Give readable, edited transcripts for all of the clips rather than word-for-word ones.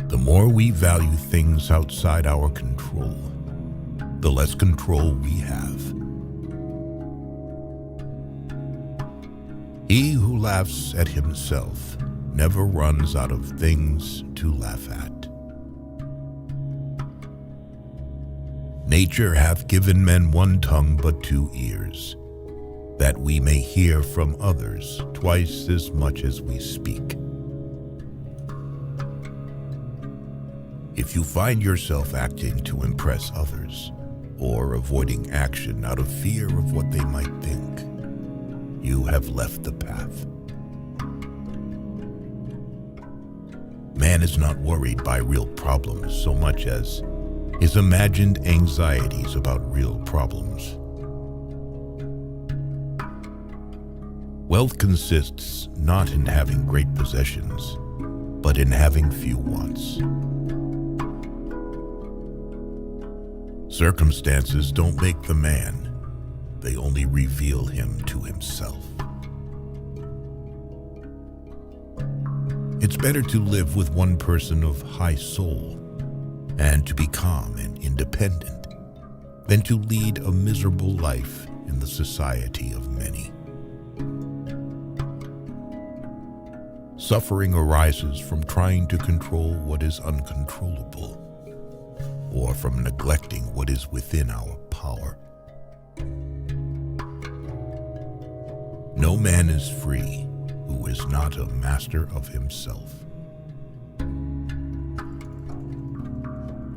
The more we value things outside our control, the less control we have. He who laughs at himself never runs out of things to laugh at. Nature hath given men one tongue but two ears, that we may hear from others twice as much as we speak. If you find yourself acting to impress others, or avoiding action out of fear of what they might think, you have left the path. Man is not worried by real problems so much as his imagined anxieties about real problems. Wealth consists not in having great possessions, but in having few wants. Circumstances don't make the man, they only reveal him to himself. It's better to live with one person of high soul and to be calm and independent than to lead a miserable life in the society of many. Suffering arises from trying to control what is uncontrollable, or from neglecting what is within our power. No man is free who is not a master of himself.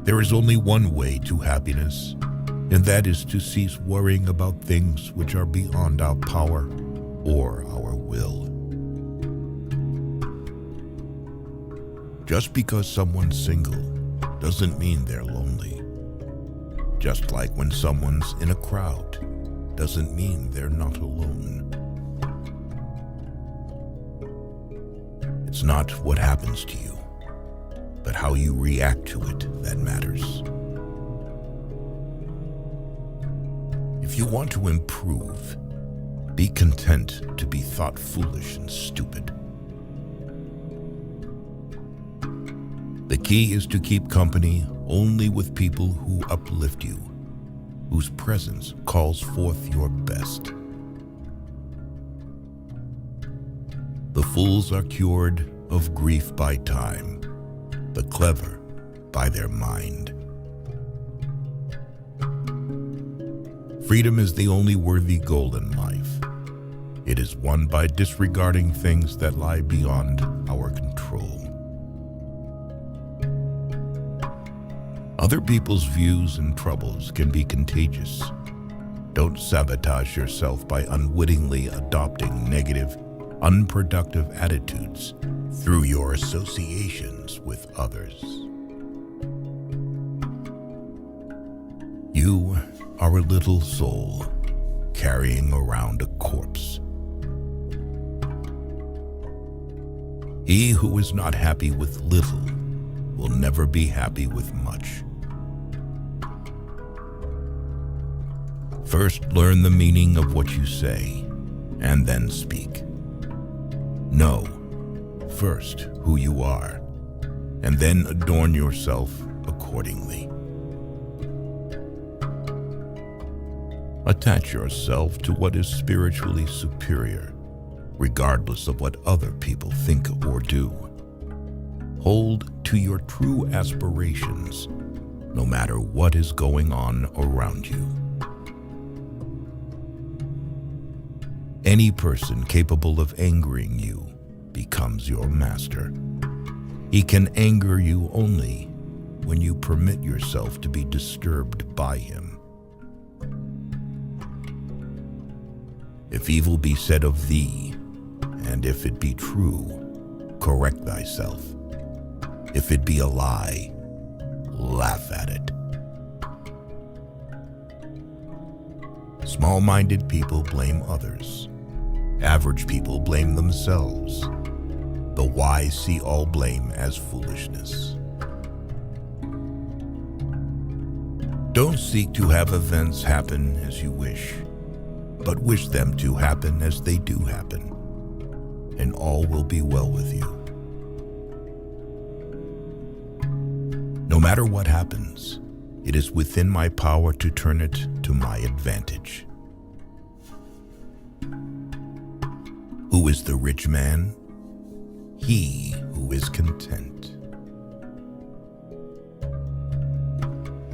There is only one way to happiness, and that is to cease worrying about things which are beyond our power or our will. Just because someone's single doesn't mean they're lonely. Just like when someone's in a crowd doesn't mean they're not alone. It's not what happens to you, but how you react to it that matters. If you want to improve, be content to be thought foolish and stupid. The key is to keep company only with people who uplift you, whose presence calls forth your best. The fools are cured of grief by time, the clever by their mind. Freedom is the only worthy goal in life. It is won by disregarding things that lie beyond our control. Other people's views and troubles can be contagious. Don't sabotage yourself by unwittingly adopting negative, unproductive attitudes through your associations with others. You are a little soul carrying around a corpse. He who is not happy with little will never be happy with much. First, learn the meaning of what you say, and then speak. Know first who you are, and then adorn yourself accordingly. Attach yourself to what is spiritually superior, regardless of what other people think or do. Hold to your true aspirations, no matter what is going on around you. Any person capable of angering you becomes your master. He can anger you only when you permit yourself to be disturbed by him. If evil be said of thee, and if it be true, correct thyself. If it be a lie, laugh at it. Small-minded people blame others. Average people blame themselves. The wise see all blame as foolishness. Don't seek to have events happen as you wish, but wish them to happen as they do happen, and all will be well with you. matter what happens, it is within my power to turn it to my advantage. Who is the rich man? He who is content.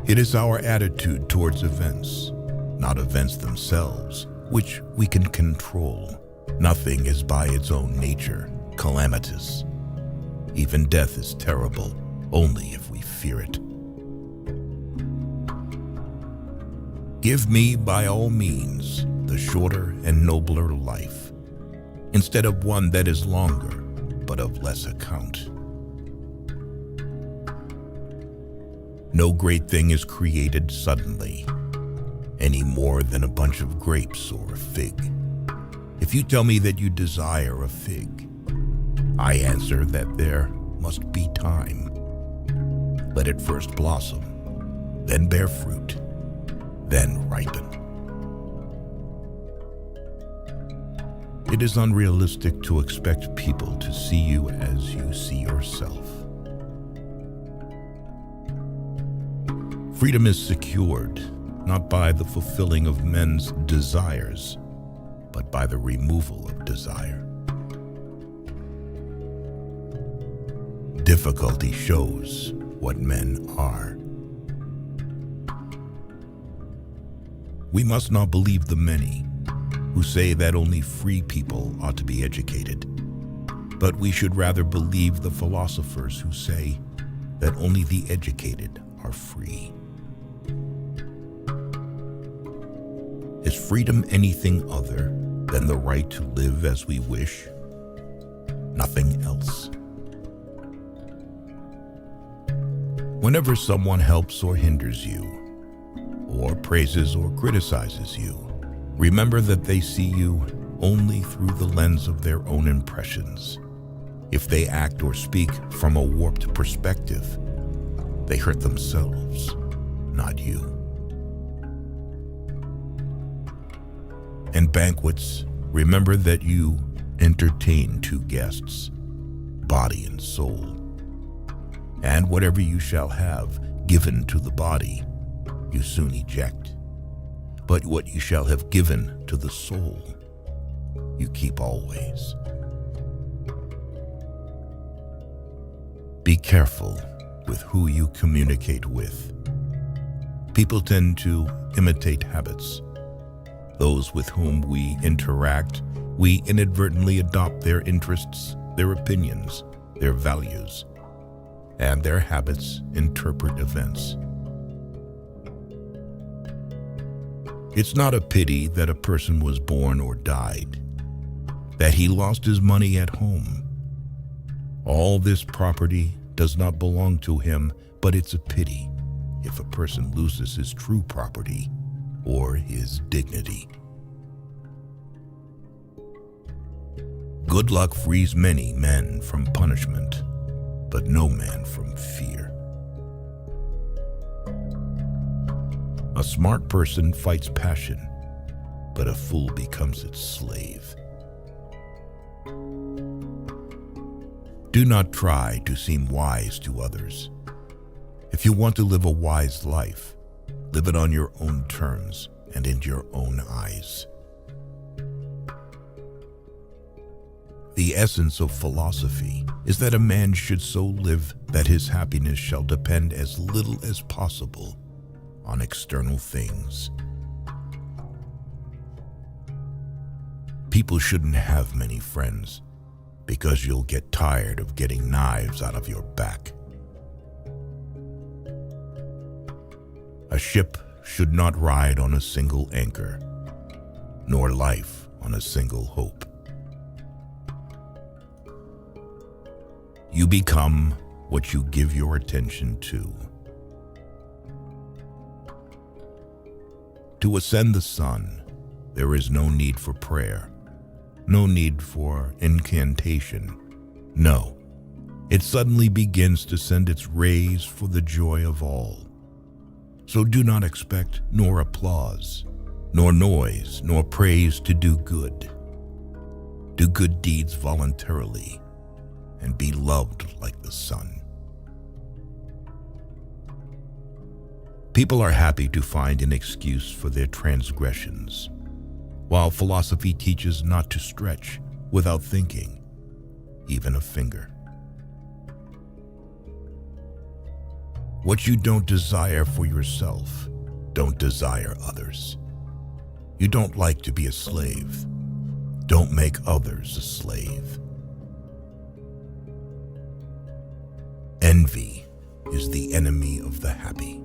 It is our attitude towards events, not events themselves, which we can control. Nothing is by its own nature calamitous. Even death is terrible only if we fear it. Give me, by all means, the shorter and nobler life, instead of one that is longer, but of less account. No great thing is created suddenly, any more than a bunch of grapes or a fig. If you tell me that you desire a fig, I answer that there must be time. Let it first blossom, then bear fruit, then ripen. It is unrealistic to expect people to see you as you see yourself. Freedom is secured not by the fulfilling of men's desires, but by the removal of desire. Difficulty shows what men are. We must not believe the many who say that only free people ought to be educated, but we should rather believe the philosophers who say that only the educated are free. Is freedom anything other than the right to live as we wish? Nothing else. Whenever someone helps or hinders you, or praises or criticizes you, remember that they see you only through the lens of their own impressions. If they act or speak from a warped perspective, they hurt themselves, not you. In banquets, remember that you entertain two guests, body and soul. And whatever you shall have given to the body, you soon eject. But what you shall have given to the soul, you keep always. Be careful with who you communicate with. People tend to imitate habits. Those with whom we interact, we inadvertently adopt their interests, their opinions, their values, and their habits interpret events. It's not a pity that a person was born or died, that he lost his money at home. All this property does not belong to him, but it's a pity if a person loses his true property or his dignity. Good luck frees many men from punishment, but no man from fear. A smart person fights passion, but a fool becomes its slave. Do not try to seem wise to others. If you want to live a wise life, live it on your own terms and in your own eyes. The essence of philosophy is that a man should so live that his happiness shall depend as little as possible on external things. People shouldn't have many friends because you'll get tired of getting knives out of your back. A ship should not ride on a single anchor, nor life on a single hope. You become what you give your attention to. To ascend the sun, there is no need for prayer, no need for incantation. No, it suddenly begins to send its rays for the joy of all. So do not expect nor applause, nor noise, nor praise to do good. Do good deeds voluntarily, and be loved like the sun. People are happy to find an excuse for their transgressions, while philosophy teaches not to stretch without thinking, even a finger. What you don't desire for yourself, don't desire others. You don't like to be a slave. Don't make others a slave. Envy is the enemy of the happy.